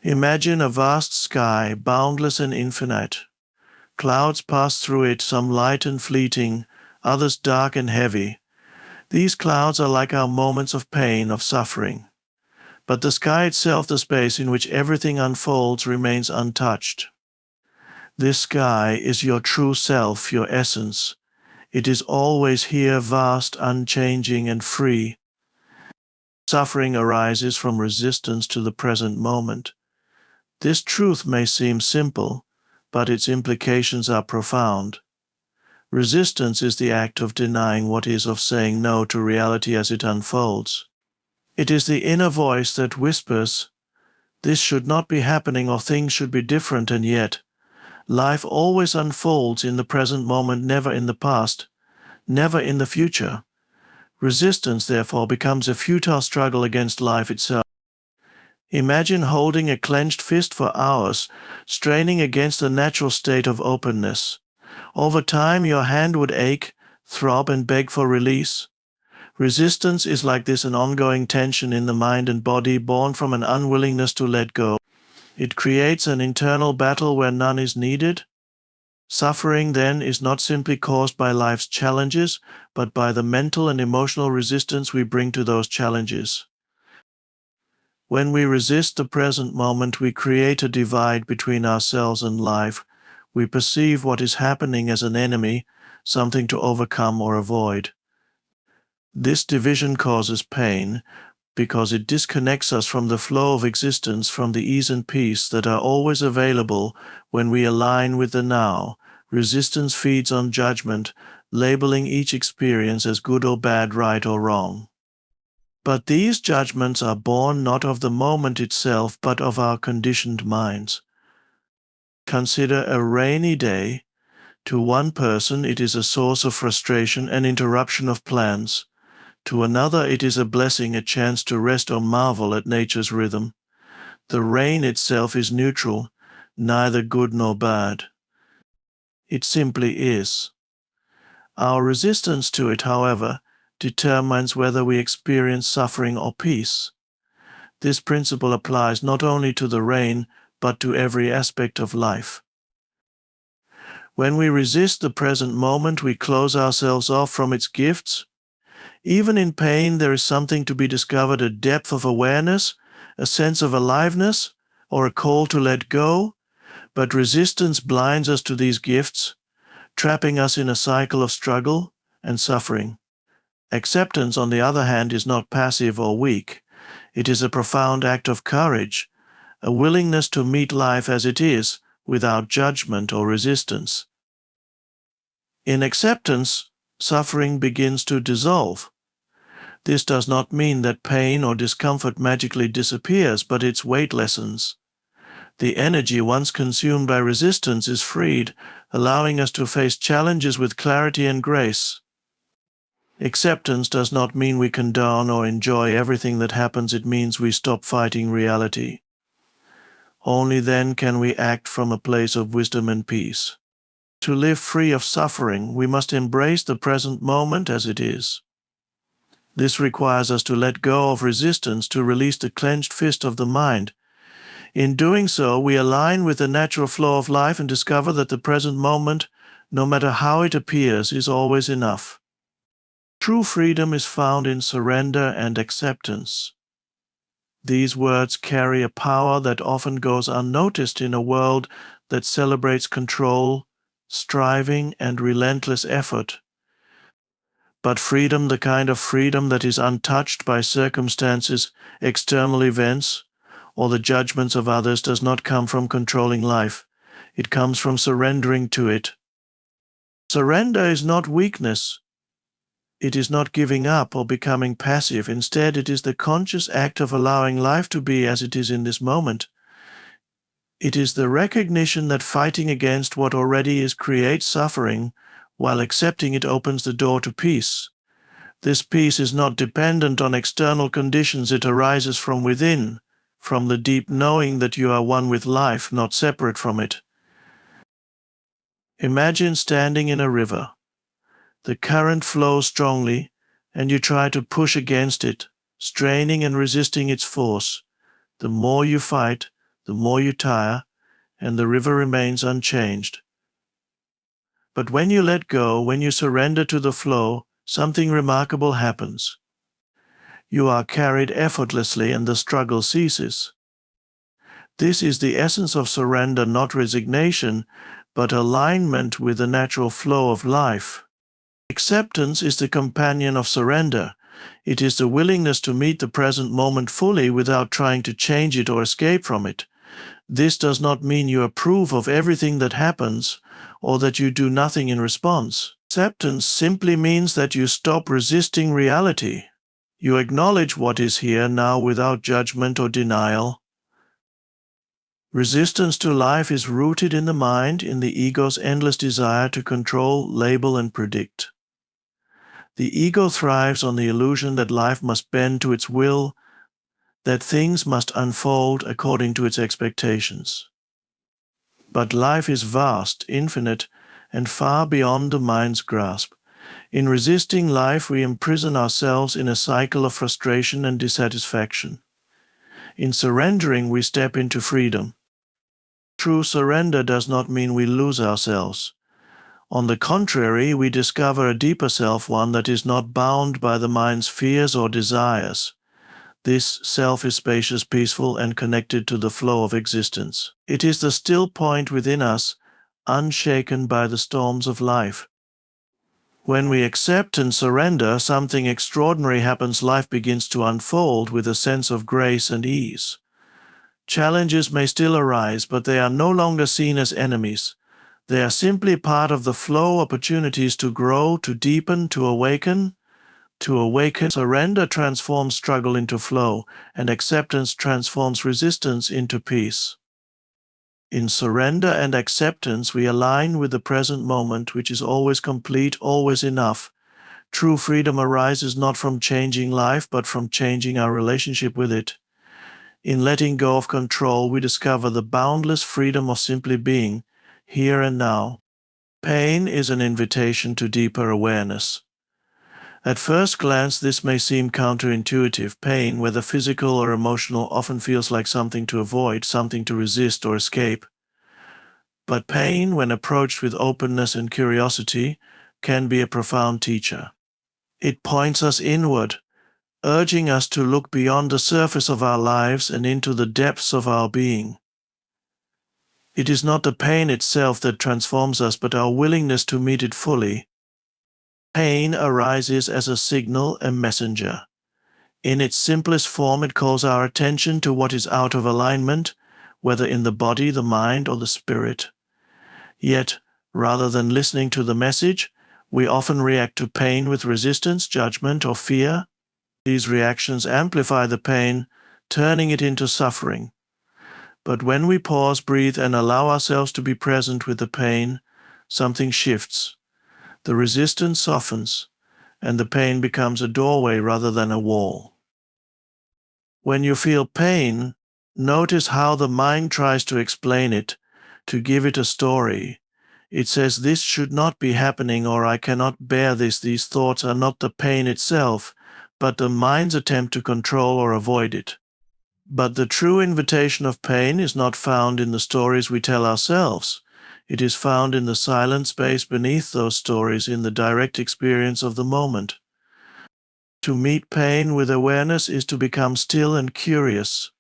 Imagine a vast sky, boundless and infinite. Clouds pass through it, some light and fleeting, others dark and heavy. These clouds are like our moments of pain, of suffering. But the sky itself, the space in which everything unfolds, remains untouched. This sky is your true self, your essence. It is always here, vast, unchanging, and free. Suffering arises from resistance to the present moment. This truth may seem simple, but its implications are profound. Resistance is the act of denying what is, of saying no to reality as it unfolds. It is the inner voice that whispers, "This should not be happening," or "Things should be different," and yet, life always unfolds in the present moment, never in the past, never in the future. Resistance, therefore, becomes a futile struggle against life itself. Imagine holding a clenched fist for hours, straining against a natural state of openness. Over time, your hand would ache, throb, and beg for release. Resistance is like this, an ongoing tension in the mind and body born from an unwillingness to let go. It creates an internal battle where none is needed. Suffering, then, is not simply caused by life's challenges, but by the mental and emotional resistance we bring to those challenges. When we resist the present moment, we create a divide between ourselves and life. We perceive what is happening as an enemy, something to overcome or avoid. This division causes pain because it disconnects us from the flow of existence, from the ease and peace that are always available when we align with the now. Resistance feeds on judgment, labeling each experience as good or bad, right or wrong. But these judgments are born not of the moment itself, but of our conditioned minds. Consider a rainy day. To one person, it is a source of frustration, an interruption of plans. To another, it is a blessing, a chance to rest or marvel at nature's rhythm. The rain itself is neutral, neither good nor bad. It simply is. Our resistance to it, however, determines whether we experience suffering or peace. This principle applies not only to the rain, but to every aspect of life. When we resist the present moment, we close ourselves off from its gifts. Even in pain, there is something to be discovered, a depth of awareness, a sense of aliveness, or a call to let go. But resistance blinds us to these gifts, trapping us in a cycle of struggle and suffering. Acceptance, on the other hand, is not passive or weak. It is a profound act of courage, a willingness to meet life as it is, without judgment or resistance. In acceptance, suffering begins to dissolve. This does not mean that pain or discomfort magically disappears, but its weight lessens. The energy once consumed by resistance is freed, allowing us to face challenges with clarity and grace. Acceptance does not mean we condone or enjoy everything that happens. It means we stop fighting reality. Only then can we act from a place of wisdom and peace. To live free of suffering, we must embrace the present moment as it is. This requires us to let go of resistance, to release the clenched fist of the mind. In doing so, we align with the natural flow of life and discover that the present moment, no matter how it appears, is always enough. True freedom is found in surrender and acceptance. These words carry a power that often goes unnoticed in a world that celebrates control, striving, and relentless effort. But freedom, the kind of freedom that is untouched by circumstances, external events, or the judgments of others, does not come from controlling life. It comes from surrendering to it. Surrender is not weakness. It is not giving up or becoming passive. Instead, it is the conscious act of allowing life to be as it is in this moment. It is the recognition that fighting against what already is creates suffering, while accepting it opens the door to peace. This peace is not dependent on external conditions. It arises from within, from the deep knowing that you are one with life, not separate from it. Imagine standing in a river. The current flows strongly, and you try to push against it, straining and resisting its force. The more you fight, the more you tire, and the river remains unchanged. But when you let go, when you surrender to the flow, something remarkable happens. You are carried effortlessly and the struggle ceases. This is the essence of surrender, not resignation, but alignment with the natural flow of life. Acceptance is the companion of surrender. It is the willingness to meet the present moment fully without trying to change it or escape from it. This does not mean you approve of everything that happens or that you do nothing in response. Acceptance simply means that you stop resisting reality. You acknowledge what is here now without judgment or denial. Resistance to life is rooted in the mind, in the ego's endless desire to control, label, and predict. The ego thrives on the illusion that life must bend to its will, that things must unfold according to its expectations. But life is vast, infinite, and far beyond the mind's grasp. In resisting life, we imprison ourselves in a cycle of frustration and dissatisfaction. In surrendering, we step into freedom. True surrender does not mean we lose ourselves. On the contrary, we discover a deeper self, one that is not bound by the mind's fears or desires. This self is spacious, peaceful, and connected to the flow of existence. It is the still point within us, unshaken by the storms of life. When we accept and surrender, something extraordinary happens. Life begins to unfold with a sense of grace and ease. Challenges may still arise, but they are no longer seen as enemies. They are simply part of the flow, opportunities to grow, to deepen, to awaken. Surrender transforms struggle into flow, and acceptance transforms resistance into peace. In surrender and acceptance, we align with the present moment, which is always complete, always enough. True freedom arises not from changing life, but from changing our relationship with it. In letting go of control, we discover the boundless freedom of simply being, here and now. Pain is an invitation to deeper awareness. At first glance, this may seem counterintuitive. Pain, whether physical or emotional, often feels like something to avoid, something to resist or escape. But pain, when approached with openness and curiosity, can be a profound teacher. It points us inward, urging us to look beyond the surface of our lives and into the depths of our being. It is not the pain itself that transforms us, but our willingness to meet it fully. Pain arises as a signal, a messenger. In its simplest form, it calls our attention to what is out of alignment, whether in the body, the mind, or the spirit. Yet, rather than listening to the message, we often react to pain with resistance, judgment, or fear. These reactions amplify the pain, turning it into suffering. But when we pause, breathe, and allow ourselves to be present with the pain, something shifts. The resistance softens, and the pain becomes a doorway rather than a wall. When you feel pain, notice how the mind tries to explain it, to give it a story. It says, "This should not be happening," or "I cannot bear this." These thoughts are not the pain itself, but the mind's attempt to control or avoid it. But the true invitation of pain is not found in the stories we tell ourselves. It is found in the silent space beneath those stories, in the direct experience of the moment. To meet pain with awareness is to become still and curious.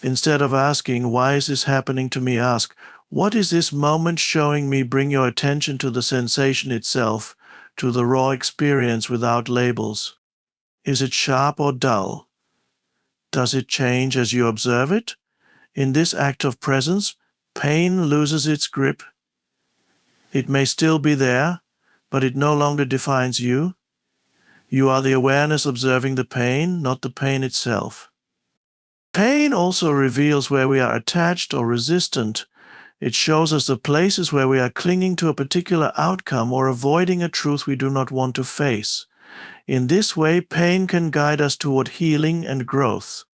Instead of asking, "Why is this happening to me?" ask, "What is this moment showing me?" Bring your attention to the sensation itself, to the raw experience without labels. Is it sharp or dull? Does it change as you observe it? In this act of presence, pain loses its grip. It may still be there, but it no longer defines you. You are the awareness observing the pain, not the pain itself. Pain also reveals where we are attached or resistant. It shows us the places where we are clinging to a particular outcome or avoiding a truth we do not want to face. In this way, pain can guide us toward healing and growth.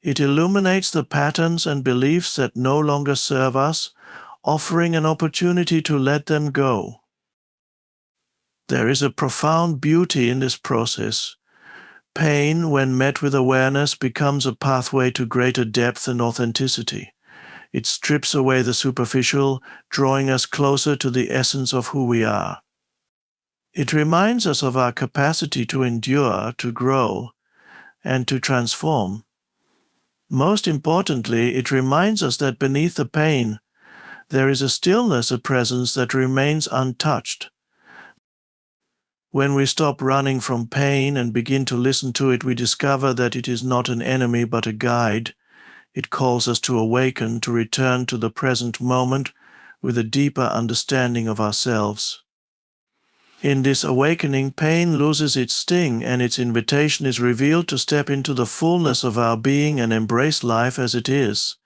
It illuminates the patterns and beliefs that no longer serve us, offering an opportunity to let them go. There is a profound beauty in this process. Pain, when met with awareness, becomes a pathway to greater depth and authenticity. It strips away the superficial, drawing us closer to the essence of who we are. It reminds us of our capacity to endure, to grow, and to transform. Most importantly, it reminds us that beneath the pain, there is a stillness, a presence that remains untouched. When we stop running from pain and begin to listen to it, we discover that it is not an enemy but a guide. It calls us to awaken, to return to the present moment with a deeper understanding of ourselves. In this awakening, pain loses its sting and its invitation is revealed to step into the fullness of our being and embrace life as it is.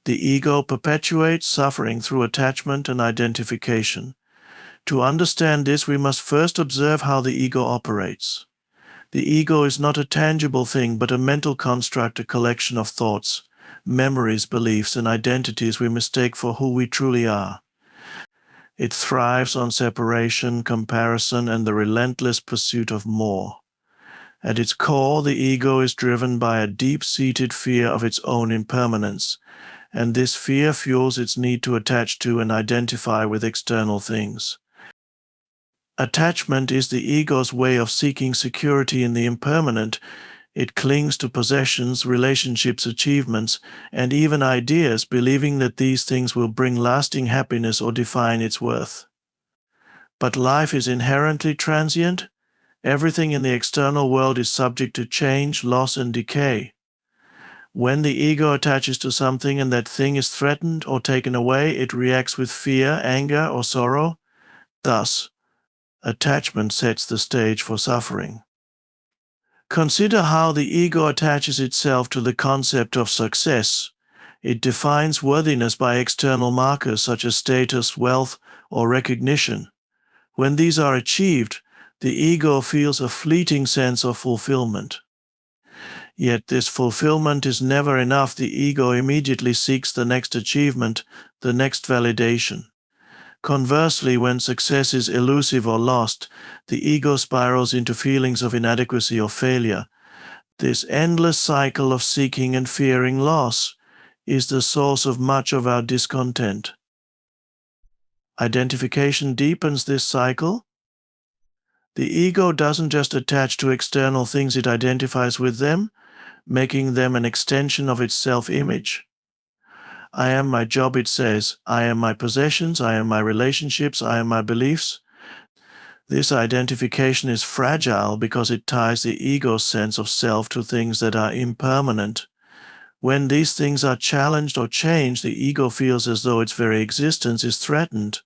The ego perpetuates suffering through attachment and identification. To understand this, we must first observe how the ego operates. The ego is not a tangible thing, but a mental construct, a collection of thoughts, memories, beliefs, and identities we mistake for who we truly are. It thrives on separation, comparison, and the relentless pursuit of more. At its core, the ego is driven by a deep-seated fear of its own impermanence, and this fear fuels its need to attach to and identify with external things. Attachment is the ego's way of seeking security in the impermanent. It clings to possessions, relationships, achievements, and even ideas, believing that these things will bring lasting happiness or define its worth. But life is inherently transient. Everything in the external world is subject to change, loss, and decay. When the ego attaches to something and that thing is threatened or taken away, it reacts with fear, anger, or sorrow. Thus, attachment sets the stage for suffering. Consider how the ego attaches itself to the concept of success. It defines worthiness by external markers such as status, wealth, or recognition. When these are achieved, the ego feels a fleeting sense of fulfillment. Yet this fulfillment is never enough. The ego immediately seeks the next achievement, the next validation. Conversely, when success is elusive or lost, the ego spirals into feelings of inadequacy or failure. This endless cycle of seeking and fearing loss is the source of much of our discontent. Identification deepens this cycle. The ego doesn't just attach to external things, it identifies with them, making them an extension of its self-image. I am my job, it says. I am my possessions. I am my relationships. I am my beliefs. This identification is fragile because it ties the ego's sense of self to things that are impermanent. When these things are challenged or changed, the ego feels as though its very existence is threatened.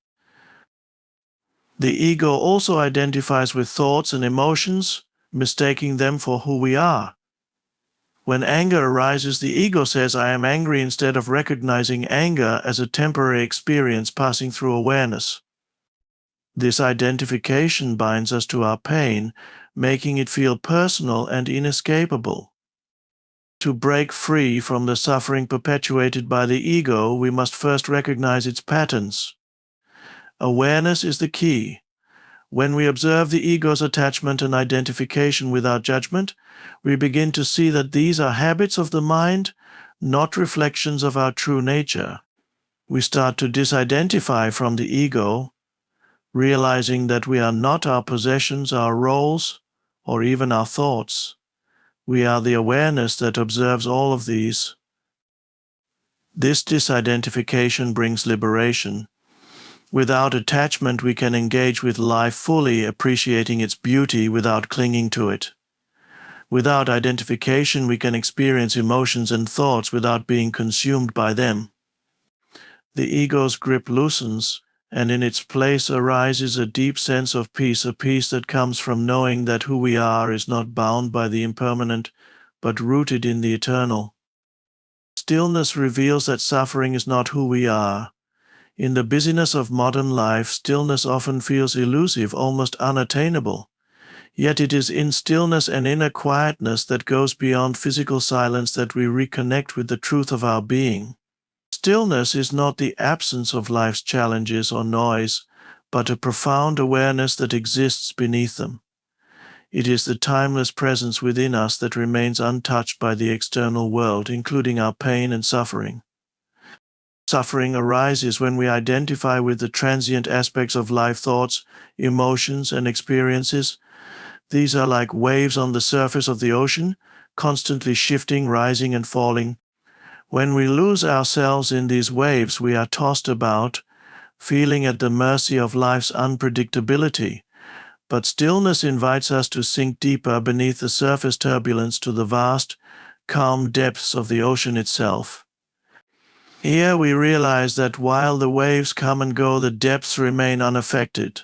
The ego also identifies with thoughts and emotions, mistaking them for who we are. When anger arises, the ego says, I am angry, instead of recognizing anger as a temporary experience passing through awareness. This identification binds us to our pain, making it feel personal and inescapable. To break free from the suffering perpetuated by the ego, we must first recognize its patterns. Awareness is the key. When we observe the ego's attachment and identification without judgment, we begin to see that these are habits of the mind, not reflections of our true nature. We start to disidentify from the ego, realizing that we are not our possessions, our roles, or even our thoughts. We are the awareness that observes all of these. This disidentification brings liberation. Without attachment, we can engage with life fully, appreciating its beauty without clinging to it. Without identification, we can experience emotions and thoughts without being consumed by them. The ego's grip loosens, and in its place arises a deep sense of peace, a peace that comes from knowing that who we are is not bound by the impermanent, but rooted in the eternal. Stillness reveals that suffering is not who we are. In the busyness of modern life, stillness often feels elusive, almost unattainable. Yet it is in stillness and inner quietness that goes beyond physical silence that we reconnect with the truth of our being. Stillness is not the absence of life's challenges or noise, but a profound awareness that exists beneath them. It is the timeless presence within us that remains untouched by the external world, including our pain and suffering. Suffering arises when we identify with the transient aspects of life, thoughts, emotions, and experiences. These are like waves on the surface of the ocean, constantly shifting, rising, and falling. When we lose ourselves in these waves, we are tossed about, feeling at the mercy of life's unpredictability. But stillness invites us to sink deeper beneath the surface turbulence to the vast, calm depths of the ocean itself. Here we realize that while the waves come and go, the depths remain unaffected.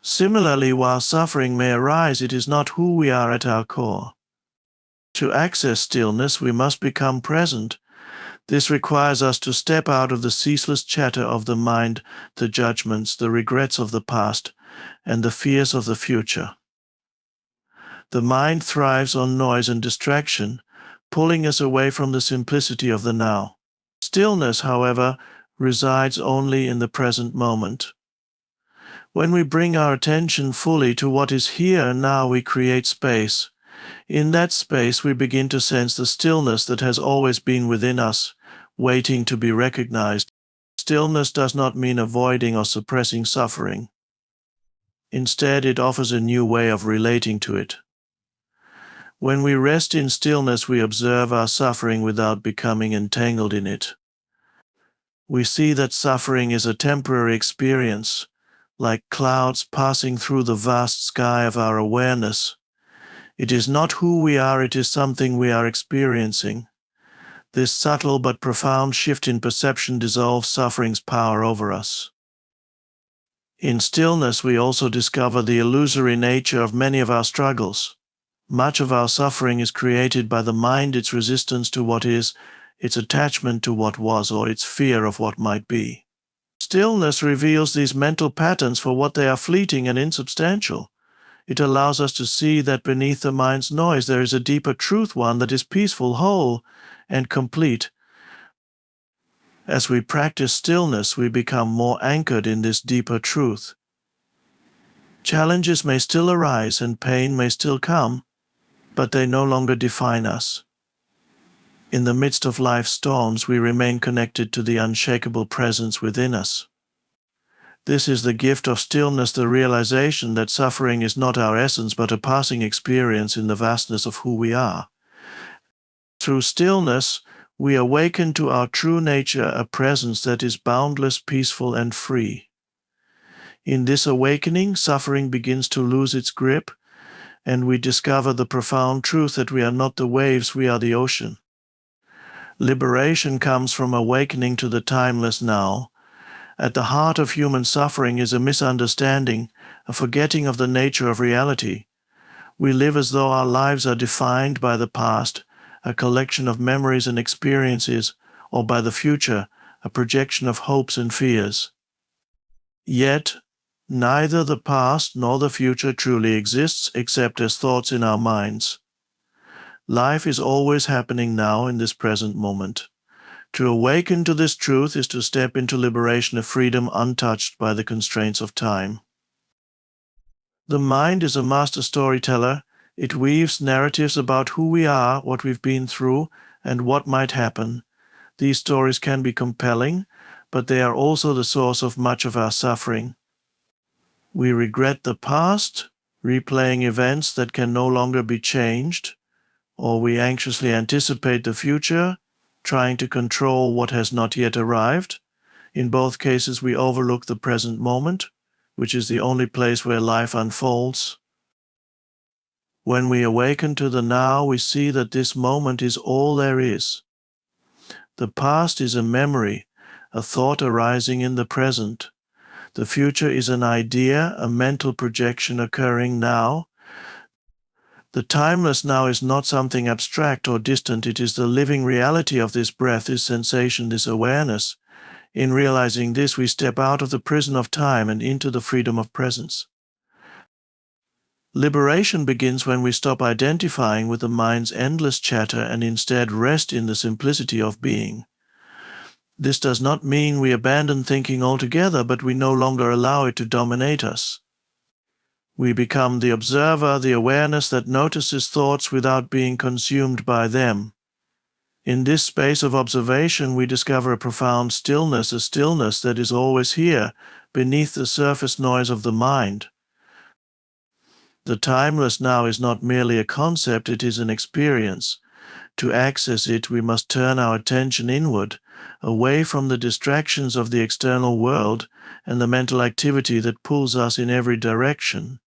Similarly, while suffering may arise, it is not who we are at our core. To access stillness, we must become present. This requires us to step out of the ceaseless chatter of the mind, the judgments, the regrets of the past, and the fears of the future. The mind thrives on noise and distraction, pulling us away from the simplicity of the now. Stillness, however, resides only in the present moment. When we bring our attention fully to what is here and now, we create space. In that space, we begin to sense the stillness that has always been within us, waiting to be recognized. Stillness does not mean avoiding or suppressing suffering. Instead, it offers a new way of relating to it. When we rest in stillness, we observe our suffering without becoming entangled in it. We see that suffering is a temporary experience, like clouds passing through the vast sky of our awareness. It is not who we are, it is something we are experiencing. This subtle but profound shift in perception dissolves suffering's power over us. In stillness, we also discover the illusory nature of many of our struggles. Much of our suffering is created by the mind, its resistance to what is, its attachment to what was, or its fear of what might be. Stillness reveals these mental patterns for what they are: fleeting and insubstantial. It allows us to see that beneath the mind's noise there is a deeper truth, one that is peaceful, whole, and complete. As we practice stillness, we become more anchored in this deeper truth. Challenges may still arise and pain may still come, but they no longer define us. In the midst of life's storms, we remain connected to the unshakable presence within us. This is the gift of stillness, the realization that suffering is not our essence, but a passing experience in the vastness of who we are. Through stillness, we awaken to our true nature, a presence that is boundless, peaceful, and free. In this awakening, suffering begins to lose its grip, and we discover the profound truth that we are not the waves, we are the ocean. Liberation comes from awakening to the timeless now. At the heart of human suffering is a misunderstanding, a forgetting of the nature of reality. We live as though our lives are defined by the past, a collection of memories and experiences, or by the future, a projection of hopes and fears. Yet, neither the past nor the future truly exists except as thoughts in our minds. Life is always happening now in this present moment. To awaken to this truth is to step into liberation, a freedom untouched by the constraints of time. The mind is a master storyteller. It weaves narratives about who we are, what we've been through, and what might happen. These stories can be compelling, but they are also the source of much of our suffering. We regret the past, replaying events that can no longer be changed, or we anxiously anticipate the future, trying to control what has not yet arrived. In both cases, we overlook the present moment, which is the only place where life unfolds. When we awaken to the now, we see that this moment is all there is. The past is a memory, a thought arising in the present. The future is an idea, a mental projection occurring now. The timeless now is not something abstract or distant. It is the living reality of this breath, this sensation, this awareness. In realizing this, we step out of the prison of time and into the freedom of presence. Liberation begins when we stop identifying with the mind's endless chatter and instead rest in the simplicity of being. This does not mean we abandon thinking altogether, but we no longer allow it to dominate us. We become the observer, the awareness that notices thoughts without being consumed by them. In this space of observation, we discover a profound stillness, a stillness that is always here, beneath the surface noise of the mind. The timeless now is not merely a concept, it is an experience. To access it, we must turn our attention inward, away from the distractions of the external world and the mental activity that pulls us in every direction.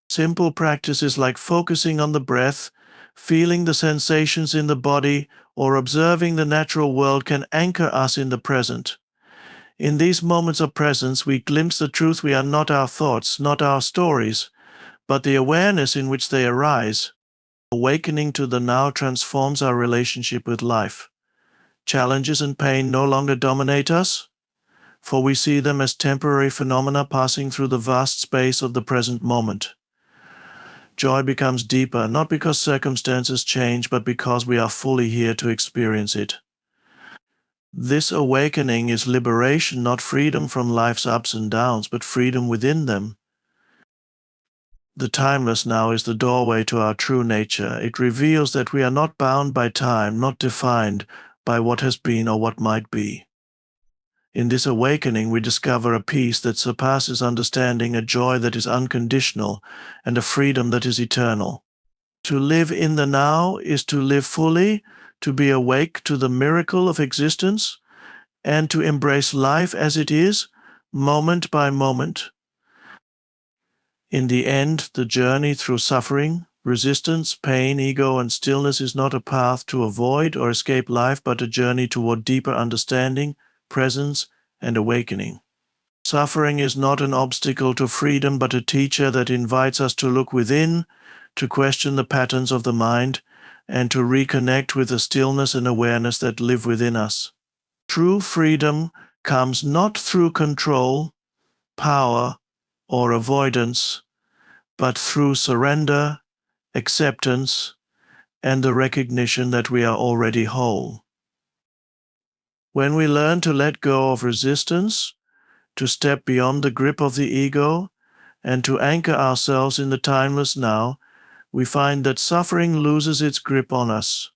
Simple practices like focusing on the breath, feeling the sensations in the body, or observing the natural world can anchor us in the present. In these moments of presence, we glimpse the truth: we are not our thoughts, not our stories, but the awareness in which they arise. Awakening to the now transforms our relationship with life. Challenges and pain no longer dominate us, for we see them as temporary phenomena passing through the vast space of the present moment. Joy becomes deeper, not because circumstances change, but because we are fully here to experience it. This awakening is liberation, not freedom from life's ups and downs, but freedom within them. The timeless now is the doorway to our true nature. It reveals that we are not bound by time, not defined by what has been or what might be. In this awakening, we discover a peace that surpasses understanding, a joy that is unconditional, and a freedom that is eternal. To live in the now is to live fully, to be awake to the miracle of existence, and to embrace life as it is, moment by moment. In the end, the journey through suffering, resistance, pain, ego, and stillness is not a path to avoid or escape life, but a journey toward deeper understanding, presence, and awakening. Suffering is not an obstacle to freedom, but a teacher that invites us to look within, to question the patterns of the mind, and to reconnect with the stillness and awareness that live within us. True freedom comes not through control, power, or avoidance, but through surrender, acceptance, and the recognition that we are already whole. When we learn to let go of resistance, to step beyond the grip of the ego, and to anchor ourselves in the timeless now, we find that suffering loses its grip on us.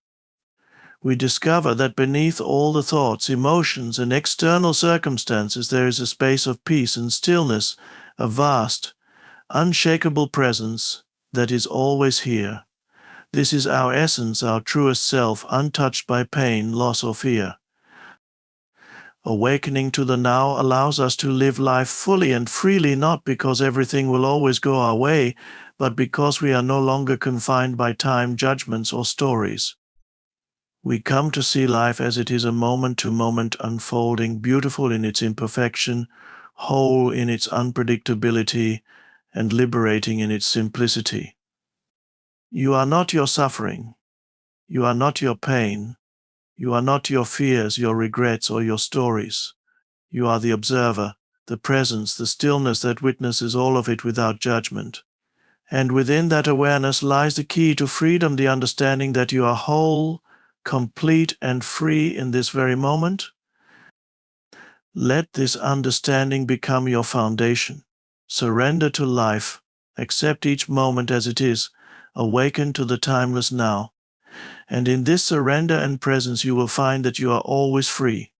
We discover that beneath all the thoughts, emotions, and external circumstances, there is a space of peace and stillness, a vast, unshakable presence that is always here. This is our essence, our truest self, untouched by pain, loss, or fear. Awakening to the now allows us to live life fully and freely, not because everything will always go our way, but because we are no longer confined by time, judgments, or stories. We come to see life as it is, a moment-to-moment unfolding, beautiful in its imperfection, whole in its unpredictability, and liberating in its simplicity. You are not your suffering. You are not your pain. You are not your fears, your regrets, or your stories. You are the observer, the presence, the stillness that witnesses all of it without judgment. And within that awareness lies the key to freedom, the understanding that you are whole, complete, and free in this very moment. Let this understanding become your foundation. Surrender to life. Accept each moment as it is. Awaken to the timeless now. And in this surrender and presence, you will find that you are always free.